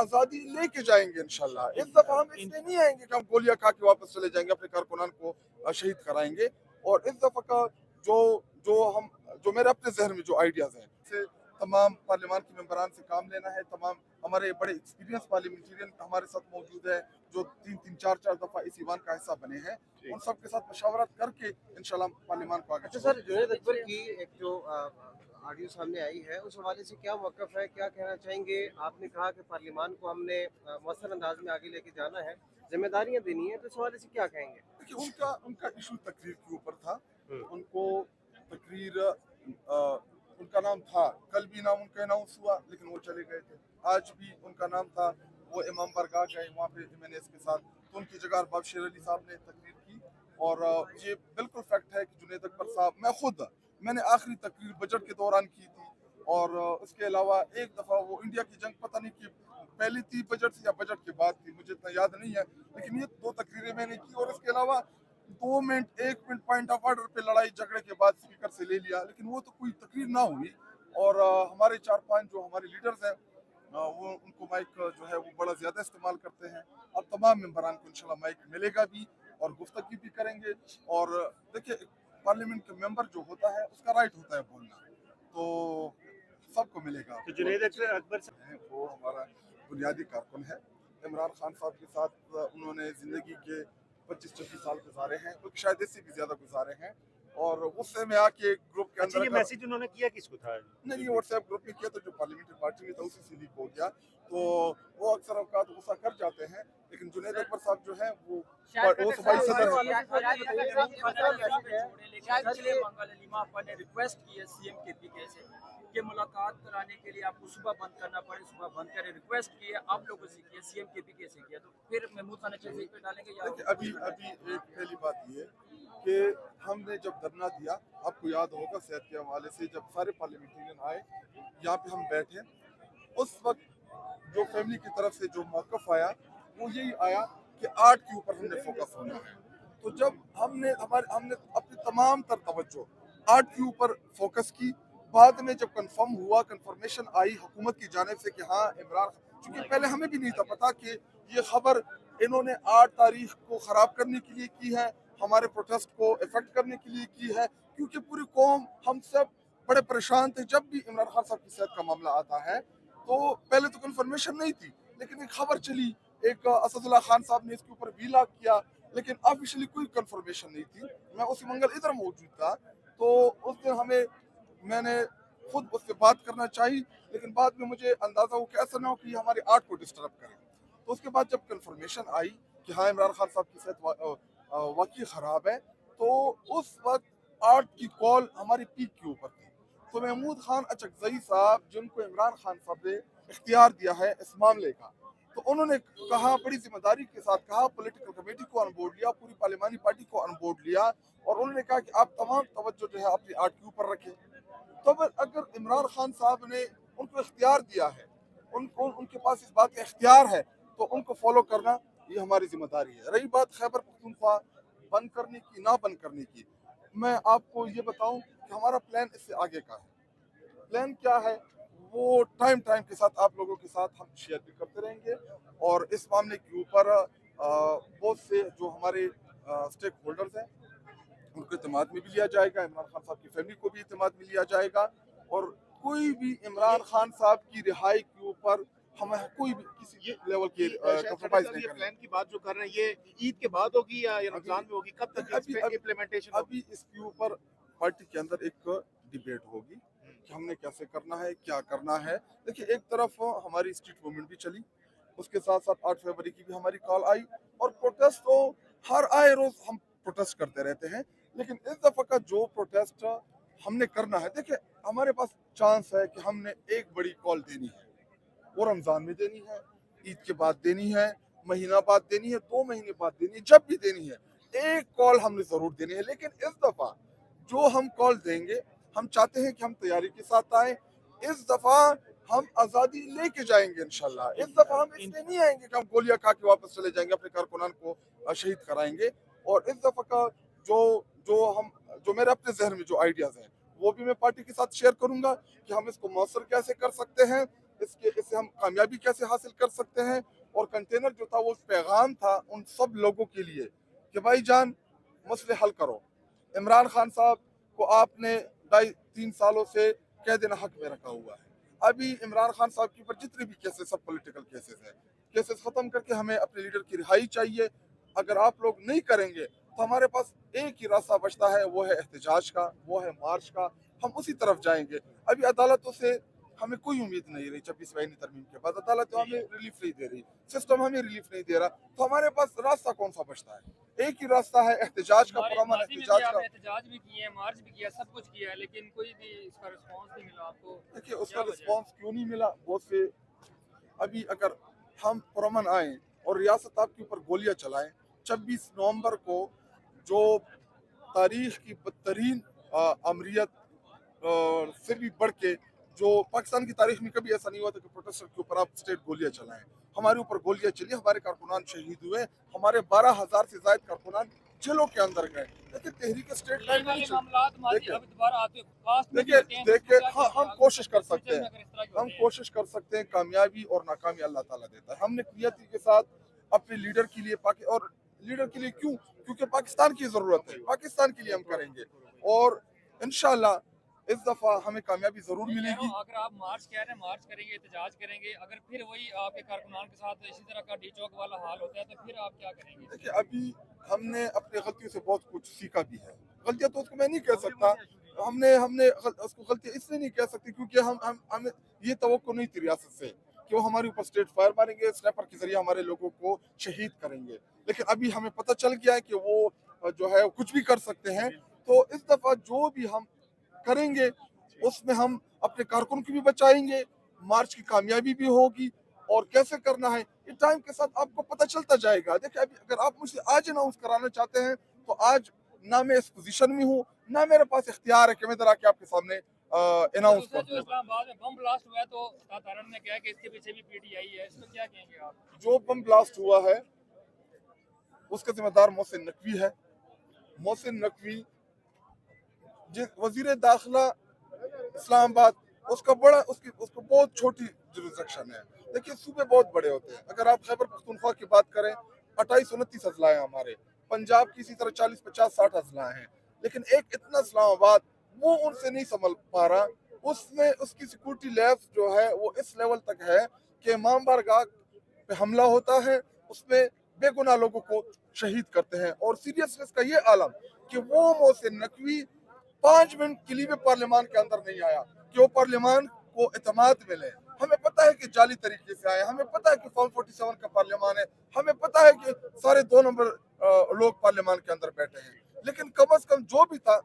आज़ादी लेके जाएंगे इंशाल्लाह। इस दफ़ा हम इसलिए नहीं आएंगे कि हम गोलियां खा के वापस चले जाएंगे, अपने कारकुनान को शहीद कराएंगे। और इस दफ़ा का जो जो मेरे अपने जहन में जो आइडियाज़ हैं, से तमाम पार्लियामान के मेंबरान से काम लेना है। तमाम हमारे बड़े एक्सपीरियंस पार्लियामेंटेरियन हमारे साथ मौजूद है, जो 3-3, 4-4 दफ़ा इस ईवान का हिस्सा बने हैं। उन सब के साथ मशावरत करके इंशाल्लाह पार्लियामान को आगे। अच्छा सर, जुनैद अकबर की एक जो ऑडियो सामने आई है, उस हवाले से क्या मौक़िफ़ है, क्या कहना चाहेंगे? आपने कहा कि पार्लियामान को हमने मौसर अंदाज में आगे लेके जाना है, जिम्मेदारियाँ देनी है, तो इस हवाले से क्या कहेंगे? देखिए, उनका इशू तकरीर के ऊपर था। उनको तकरीर उनका नाम था, कल भी नाम उनका अनाउंस हुआ, लेकिन वो चले गए थे। आज भी उनका नाम था, वो इमाम बरगाह गए, वहाँ पे MNAs के साथ, तो उनकी जगह अरबाब शेर अली साहब ने तकरीर की। और ये बिल्कुल फैक्ट है कि जुनैद अकबर साहब, मैंने आखिरी तकरीर बजट के दौरान की थी। और उसके अलावा एक दफ़ा वो इंडिया की जंग पता नहीं कि पहली थी बजट से या बजट के बाद थी, मुझे इतना याद नहीं है, लेकिन ये 2 तकरीरें मैंने की। और इसके अलावा 2 minute 1 minute point of order पे लड़ाई झगड़े के बाद स्पीकर से ले लिया, लेकिन वो तो कोई तकरीर ना हुई। और हमारे 4-5 जो हमारे लीडर्स हैं, वो उनको माइक जो है वो बड़ा ज़्यादा इस्तेमाल करते हैं। अब तमाम मेंबरान को इंशाल्लाह माइक मिलेगा भी और गुफ्तगी भी करेंगे। और देखिए, पार्लियामेंट का मेंबर जो होता है उसका राइट होता है बोलना, तो सबको मिलेगा। तो जुनैद अकबर वो हमारा बुनियादी कारकुन है। इमरान खान साहब के साथ उन्होंने ज़िंदगी के 25-26 साल गुजारे हैं, तो शायद इससे भी ज़्यादा गुजारे हैं। और गुस्से में आके ग्रुप के अंदर, ये मैसेज उन्होंने किया किसको था? नहीं, व्हाट्सएप ग्रुप में किया, तो जो पार्लियामेंट्री पार्टी में था उसी से लीक हो गया। तो वो अक्सर औकात गुस्सा कर जाते हैं, लेकिन जुनैद अकबर साहब जो हैं वो सूबाई सदर ने रिक्वेस्ट की है सीएम के पीके से कि मुलाकात कराने के लिए आपको सुबह बंद करना पड़े, सुबह बंद करें, रिक्वेस्ट की है, आप लोगों से की है, सीएम के पीके से किया, तो फिर महमूद खान पे डालेंगे या? देखिए, अभी एक पहली बात ये कि हमने जब धरना दिया, आपको याद होगा सेहत के हवाले से, जब सारे पार्लियामेंटेरियन आए यहाँ पे हम बैठे, उस वक्त जो फैमिली की तरफ से जो मौक़िफ़ आया वो यही आया कि आर्ट के ऊपर हमने फोकस होना है। तो जब हमने अपनी तमाम तर तवज्जो आर्ट के ऊपर फोकस की, बाद में जब कंफर्मेशन आई हुकूमत की जानिब से कि हाँ इमरान, चूँकि पहले हमें भी नहीं था पता कि ये खबर इन्होंने आर्ट तारीख को ख़राब करने के लिए की है, हमारे प्रोटेस्ट को इफेक्ट करने के लिए की है, क्योंकि पूरी कौम, हम सब बड़े परेशान थे। जब भी इमरान खान साहब की सेहत का मामला आता है तो पहले तो कंफर्मेशन नहीं थी, लेकिन एक खबर चली, एक असदुल्ला खान साहब ने इसके ऊपर वीलॉग किया, लेकिन ऑफिशियली कोई कंफर्मेशन नहीं थी। मैं उसी मंगल इधर मौजूद था, तो उस दिन मैंने खुद उससे बात करना चाहिए, लेकिन बाद में मुझे अंदाज़ा हो कि ऐसा ना हो कि हमारे आर्ट को डिस्टर्ब करे। तो उसके बाद जब कंफर्मेशन आई कि हाँ इमरान खान साहब की सेहत वाकई ख़राब है, तो उस वक्त आर्ट की कॉल हमारी पीक के ऊपर थी। तो महमूद खान अचकजई साहब, जिनको इमरान खान साहब ने इख्तियार दिया है इस मामले का, तो उन्होंने कहा, बड़ी जिम्मेदारी के साथ कहा, पॉलिटिकल कमेटी को ऑन बोर्ड लिया, पूरी पार्लियामानी पार्टी को ऑन बोर्ड लिया, और उन्होंने कहा कि आप तमाम तवज्जो जो है अपनी आर्ट के ऊपर रखें। तो अगर इमरान खान साहब ने उनको इख्तियार दिया है, उनके पास इस बात का इख्तियार है, तो उनको फॉलो करना ये हमारी जिम्मेदारी है। रही बात खैबर पख्तूनख्वा बंद करने की, ना बंद करने की, मैं आपको ये बताऊं कि हमारा प्लान इससे आगे का है। प्लान क्या है वो टाइम के साथ आप लोगों के साथ हम शेयर भी करते रहेंगे। और इस मामले के ऊपर बहुत से जो हमारे स्टेक होल्डर्स हैं उनको इत्तेमाद में भी लिया जाएगा, इमरान खान साहब की फैमिली को भी इत्तेमाद में लिया जाएगा। और कोई भी इमरान खान साहब की रिहाई के ऊपर हम कोई भी किसी लेवल के कंप्रोमाइज नहीं करेंगे। प्लान की बात जो कर रहे हैं, ये ईद के बाद होगी या रमजान में होगी? कब तक इम्प्लीमेंटेशन? अभी इसके ऊपर पार्टी के अंदर एक डिबेट होगी कि हमने कैसे करना है, क्या करना है। देखिए, एक तरफ हमारी स्ट्रीट मूवमेंट भी चली, उसके साथ साथ 8 फरवरी की भी हमारी कॉल आई, और प्रोटेस्ट तो हर आए रोज हम प्रोटेस्ट करते रहते हैं, लेकिन इस दफा का जो प्रोटेस्ट हमने करना है, देखिए हमारे पास चांस है कि हमने एक बड़ी कॉल देनी है, वो रमजान में देनी है, ईद के बाद देनी है, महीना बाद देनी है, 2 महीने बाद देनी है, जब भी देनी है एक कॉल हमने जरूर देनी है। लेकिन इस दफा जो हम कॉल देंगे, हम चाहते हैं कि हम तैयारी के साथ आए। इस दफा हम आज़ादी लेके जाएंगे इंशाल्लाह। इस दफा हम इसलिए नहीं आएंगे कि हम गोलियां खा के वापस चले जाएंगे, अपने कारकुनान को शहीद कराएंगे। और इस दफा का जो मेरे अपने जहन में जो आइडियाज हैं, वो भी मैं पार्टी के साथ शेयर करूंगा कि हम इसको मौसर कैसे कर सकते हैं। اس سے ہم کامیابی کیسے حاصل کر سکتے ہیں. اور کنٹینر جو تھا وہ پیغام تھا ان سب لوگوں کے لیے کہ بھائی جان مسئلے حل کرو. عمران خان صاحب کو آپ نے 2.5-3 سالوں سے قید حق میں رکھا ہوا ہے. ابھی عمران خان صاحب کے اوپر جتنے بھی کیسز سب پولیٹیکل کیسز ہیں, کیسز ختم کر کے ہمیں اپنے لیڈر کی رہائی چاہیے. اگر آپ لوگ نہیں کریں گے تو ہمارے پاس ایک ہی راستہ بچتا ہے, وہ ہے احتجاج کا, وہ ہے مارچ کا. ہم اسی طرف جائیں گے. ابھی عدالتوں سے ہمیں کوئی امید نہیں رہی. 26 آئینی ترمیم کے بعد عدالت ہمیں ریلیف نہیں دے رہی, سسٹم ہمیں ریلیف نہیں دے رہا, تو ہمارے پاس راستہ کون سا بچتا ہے؟ ایک ہی راستہ ہے احتجاج کا, پرامن احتجاج کا. احتجاج بھی کیے ہیں, مارچ بھی کیا, سب کچھ کیا ہے, لیکن کوئی بھی اس کا رسپانس نہیں ملا آپ کو. دیکھیے اس کا رسپانس کیوں نہیں ملا, بہت سے ابھی اگر ہم پرامن آئیں اور ریاست آپ کے اوپر گولیاں چلائیں. 26 نومبر کو جو تاریخ کی بدترین امریت سے بھی بڑھ کے, جو پاکستان کی تاریخ میں کبھی ایسا نہیں ہوا تھا کہ پروٹیسٹر کے اوپر آپ اسٹیٹ گولیاں چلائیں. ہمارے اوپر گولیاں چلی, ہمارے کارکنان شہید ہوئے, ہمارے 12,000 سے زائد کارکنان جیلوں کے اندر گئے. لیکن تحریک اسٹیٹ لائن نہیں چلی. دیکھیں ہم کوشش کر سکتے ہیں, کامیابی اور ناکامی اللہ تعالیٰ دیتا ہے. ہم نے قیادی کے ساتھ اپنے لیڈر کے لیے اور لیڈر کے لیے کیوں, کیونکہ پاکستان کی ضرورت ہے, پاکستان کے لیے ہم کریں گے, اور انشاءاللہ اس دفعہ ہمیں کامیابی ضرور ملے گی. اگر آپ مارچ کہہ رہے ہیں, مارچ کریں گے, احتجاج کریں گے, اگر پھر وہی آپ کے کارکنان کے ساتھ اسی طرح کا ڈی چوک والا حال ہوتا ہے تو پھر آپ کیا کریں گے؟ دیکھیں ابھی ہم نے اپنی غلطیوں سے بہت کچھ سیکھا بھی ہے. غلطیاں تو اس کو میں نہیں کہہ سکتا, ہم نے اس کو غلطیاں اس لیے نہیں کہہ سکتی کیونکہ ہمیں یہ توقع نہیں تھی ریاست سے کہ وہ ہمارے اوپر اسٹیٹ فائر ماریں گے, سنیپر کے ذریعے ہمارے لوگوں کو شہید کریں گے. لیکن ابھی ہمیں پتہ چل گیا ہے کہ وہ جو ہے کچھ بھی کر سکتے ہیں. تو اس دفعہ جو بھی ہم کریں گے اس میں ہم اپنے کارکن کو بھی بچائیں گے, مارچ کی کامیابی بھی ہوگی, اور کیسے کرنا ہے یہ ٹائم کے ساتھ آپ کو پتہ چلتا جائے گا. دیکھیں ابھی اگر آپ مجھ سے آج اناؤنس کرانا چاہتے ہیں تو آج نہ میں اس پوزیشن میں ہوں, نہ میرے پاس اختیار ہے کہ میں ذرا کے آپ کے سامنے اناؤنس کر جو دوں. اسلام آباد میں بم بلاسٹ ہوا ہے تو تارن نے کہا کہ اس کے پیچھے بھی پی ٹی آئی ہے, اس کو کیا کہیں گے آپ؟ جو بم بلاسٹ ہوا ہے اس کا ذمہ دار محسن نقوی ہے. محسن نقوی وزیر داخلہ اسلام آباد, اس کا بہت چھوٹی جورسڈکشن ہے. دیکھیے صوبے بہت بڑے ہوتے ہیں. اگر آپ خیبر پختونخوا کی بات کریں 28-29 اضلاع ہیں ہمارے, پنجاب کی اسی طرح 40-50-60 اضلاع ہیں, لیکن ایک اتنا اسلام آباد وہ ان سے نہیں سنبھل پا رہا. اس کی سیکورٹی لیبس جو ہے وہ اس لیول تک ہے کہ امام بارگاہ پہ حملہ ہوتا ہے, اس میں بے گناہ لوگوں کو شہید کرتے ہیں. اور سیریسنس کا یہ عالم کہ وہ محسن نقوی 5 منٹ کے لیے پارلیمان کے اندر نہیں آیا کہ وہ پارلیمان کو اعتماد ملے. ہمیں پتہ ہے کہ جعلی طریقے سے آئے, ہمیں پتہ ہے کہ فارم 47 کا پارلیمان ہے, ہمیں پتہ ہے کہ سارے 2 نمبر لوگ پارلیمان کے اندر بیٹھے ہیں, لیکن کم از کم جو بھی تھا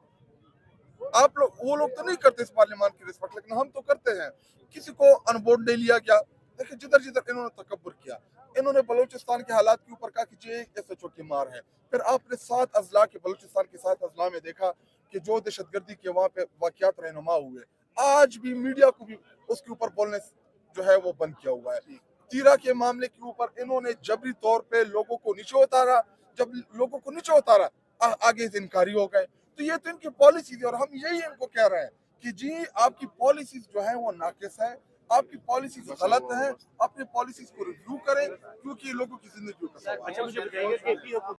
آپ لوگ, وہ لوگ تو نہیں کرتے اس پارلیمان کی رسپیکٹ, لیکن ہم تو کرتے ہیں. کسی کو ان بورڈ نہیں لیا گیا. دیکھیں جدھر انہوں نے تکبر کیا, انہوں نے بلوچستان کے حالات کے اوپر کہا کہ یہ ایس ایچ او کی مار ہے. پھر آپ نے 7 اضلاع کے بلوچستان کے 7 اضلاع میں دیکھا کہ جو دہشت گردی کے وہاں پہ واقعات رہنما ہوئے, آج بھی میڈیا کو بھی اس کے اوپر بولنے جو ہے وہ بند کیا ہوا ہے. تیرا کے معاملے کے اوپر انہوں نے جبری طور پہ لوگوں کو نیچے اتارا. جب لوگوں کو نیچے اتارا آگے سے انکاری ہو گئے. تو یہ تو ان کی پالیسیز ہے, اور ہم یہی ان کو کہہ رہے ہیں کہ جی آپ کی پالیسیز جو ہیں وہ ناقص ہیں, آپ کی پالیسیز غلط ہیں, اپنی پالیسیز کو ریویو کریں, کیونکہ لوگوں کی زندگیوں کا سوال ہے.